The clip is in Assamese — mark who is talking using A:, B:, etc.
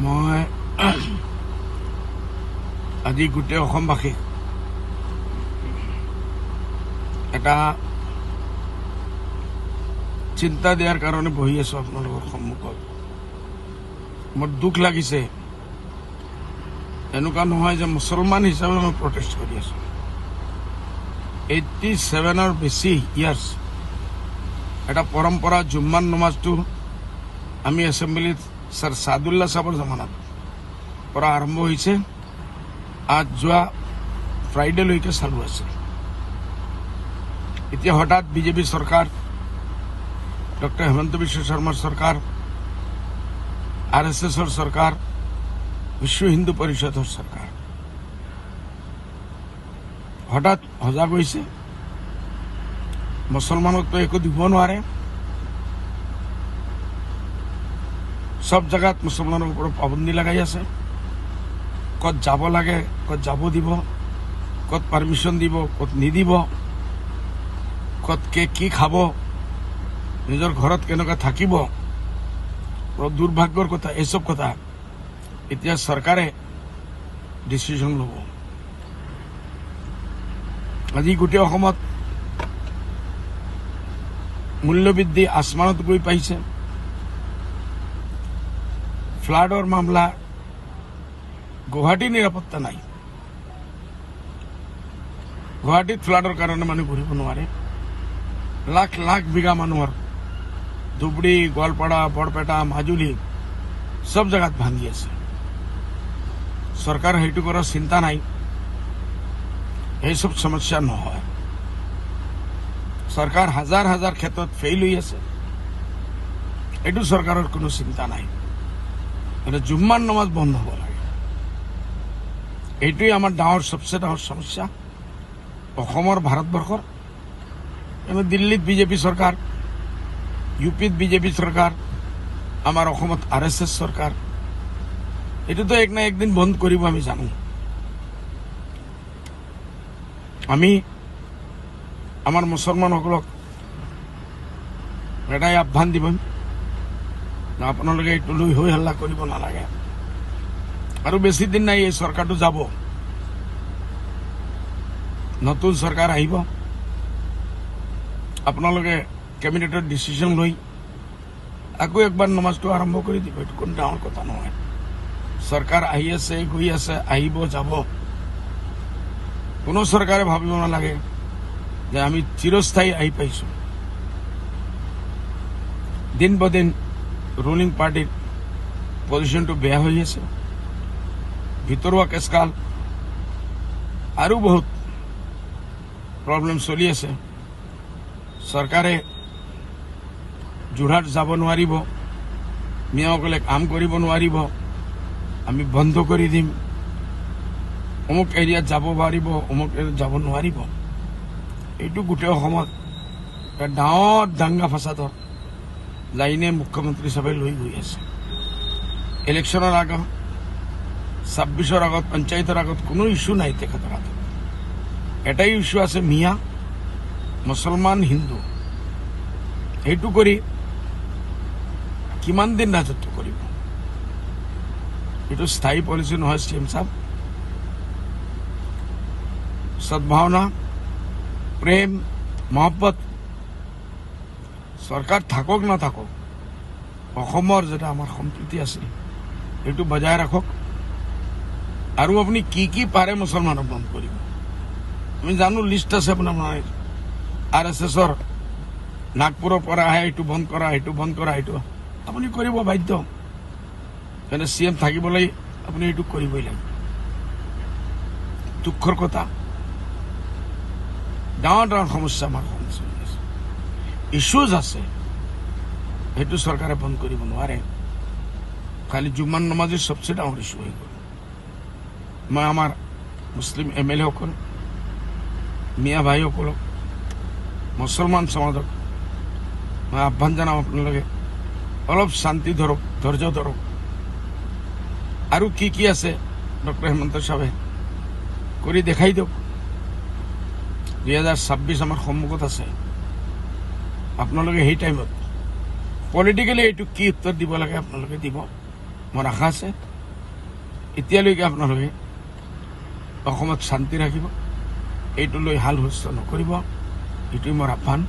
A: মই আজি গোটেই অসমবাসীক এটা চিন্তা দিয়াৰ কাৰণে বহি আছো আপোনালোকৰ সন্মুখত। মোৰ দুখ লাগিছে, এনেকুৱা নহয় যে মুছলমান হিচাপে মই প্ৰটেষ্ট কৰি আছো। 87ৰ বেছি ইয়াৰ্ছ এটা পৰম্পৰা, জুম্মান নমাজটো আমি এছেম্বলিত ছাৰ ছাদুল্লাহ সাহেবৰ জামানাত পৰা আৰম্ভ হৈছে। আজ যোৱা ফ্ৰাইডেলৈকে চালু আছে। এতিয়া হঠাৎ বিজেপি চৰকাৰ, ডক্টৰ হেমন্ত বিশ্ব শৰ্মাৰ চৰকাৰ, RSSৰ চৰকাৰ, বিশ্ব হিন্দু পৰিষদৰ চৰকাৰ হঠাৎ সজাগ হৈছে। মুছলমানকতো একো দিব নোৱাৰে। সব জায়গাত মুছলমানৰ ওপৰত পাবন্দী লগাই আছে। ক'ত যাব লাগে, ক'ত যাব দিব, ক'ত পারমিশন দিব, ক'ত নিদিব, ক'ত কি খাব, নিজৰ ঘৰত কেনেকৈ থাকিব, দুৰ্ভাগ্যৰ কথা। এইসব কথা এতিয়া চৰকাৰে ডিচিশন ল'ব। আজি গোটেই অসমত মূল্যবৃদ্ধি আসমানত গৈ পাইছে। ফ্লাডৰ মামলা, গুৱাহাটীৰ নিৰাপত্তা নাই। গুৱাহাটীত ফ্লাডৰ কাৰণে মানুহ ঘূৰিব নোৱাৰে। লাখ লাখ বিঘা মানুহৰ ধুবুৰী, গোৱালপাৰা, বৰপেটা, মাজুলী সব জায়গাত ভাঙি আছে। চৰকাৰ সেইটো কৰাৰ চিন্তা নাই। এইসব সমস্যা নহয়। চৰকাৰ হাজাৰ হাজাৰ ক্ষেত্ৰত ফেইল হৈ আছে। এইটো চৰকাৰৰ কোনো চিন্তা নাই। এটা জুম্মান নমাজ বন্ধ হ'ব লাগে। এইটোই আমাৰ সবচেয়ে ডাঙৰ সমস্যা অসমৰ, ভাৰতবৰ্ষৰ। দিল্লীত বিজেপি চৰকাৰ, ইউপিত বিজেপি চৰকাৰ, আমাৰ অসমত RSS চৰকাৰ। এইটোতো এক না একদিন বন্ধ কৰিব, আমি জানো। আমি আমাৰ মুছলমানসকলক এটাই আহ্বান দিব, আপোনালোকে এইটো লৈ হৈ হাল্লা কৰিব নালাগে। আৰু বেছি দিন নাই, এই চৰকাৰটো যাব, নতুন চৰকাৰ আহিব। আপোনালোকে কেবিনেটৰ ডিচিশন লৈ আকৌ একবাৰ নমাজটো আৰম্ভ কৰি দিব। এইটো কোনো ডাঙৰ কথা নহয়। চৰকাৰ আহি আছে, গৈ আছে, আহিব, যাব। কোনো চৰকাৰে ভাবিব নালাগে যে আমি চিৰস্থায়ী আহি পাইছো। দিন বদিন ৰুলিং পাৰ্টিৰ পজিশ্যনটো বেয়া হৈ আছে। ভিতৰুৱা কেছকাল আৰু বহুত প্ৰব্লেম চলি আছে। চৰকাৰে যোৰহাট যাব নোৱাৰিব, মিয়াসকলে কাম কৰিব নোৱাৰিব, আমি বন্ধ কৰি দিম, অমুক এৰিয়াত যাব পাৰিব, অমুক এৰিয়াত যাব নোৱাৰিব। এইটো গোটেই অসমত এটা ডাঙৰ দাঙ্গা ফাসাদৰ লাইনে মুখ্যমন্ত্ৰী সাহেবে লৈ গৈ আছে। ইলেকশ্যনৰ আগত, 26ৰ আগত, পঞ্চায়তৰ আগত কোনো ইস্যু নাই তেখেতৰ হাতত। এটাই ইস্যু আছে, মিয়া, মুছলমান, হিন্দু। এইটো কৰি কিমান দিন ৰাজত্ব কৰিব? এইটো স্থায়ী পলিচি নহয়। CM সাহেব, সদ্ভাৱনা, প্ৰেম, মহব্বত চৰকাৰ থাকক নাথাকক, অসমৰ যেটা আমাৰ সম্প্ৰীতি আছিল এইটো বজাই ৰাখক। আৰু আপুনি কি পাৰে মুছলমানক বন্ধ কৰিব। আমি জানো, লিষ্ট আছে আপোনাৰ RSSৰ। নাগপুৰৰ পৰা আহে, এইটো বন্ধ কৰা, এইটো বন্ধ কৰা, এইটো আপুনি কৰিব বাধ্য। কিন্তু CM থাকিবলৈ আপুনি এইটো কৰিবই লাগিব। দুখৰ কথা, ডাঙৰ ডাঙৰ সমস্যা আমাৰ সমস্যা আছে, ইস্যুজ আছে। সেইটো চৰকাৰে বন্ধ কৰিব নোৱাৰে। খালি জুম্মান নমাজেই সবচেয়ে ডাঙৰ ইস্যু হৈ গ'ল। মই আমাৰ মুছলিম MLA সকল, মিয়া ভাইসকলক, মুছলমান সমাজক মই আহ্বান জনাম, আপোনালোকে অলপ শান্তি ধৰক, ধৈৰ্য ধৰক। আৰু কি আছে ডক্টৰ হেমন্ত সাহেবে কৰি দেখাই দিয়ক। 2026 আমাৰ সন্মুখত আছে। আপোনালোকে সেই টাইমত পলিটিক্যালি এইটো কি উত্তৰ দিব লাগে আপোনালোকে দিব। মোৰ আশা আছে এতিয়ালৈকে আপোনালোকে অসমত শান্তি ৰাখিব, এইটো লৈ হাল হুলস্থুল নকৰিব, এইটোৱে মোৰ আহ্বান।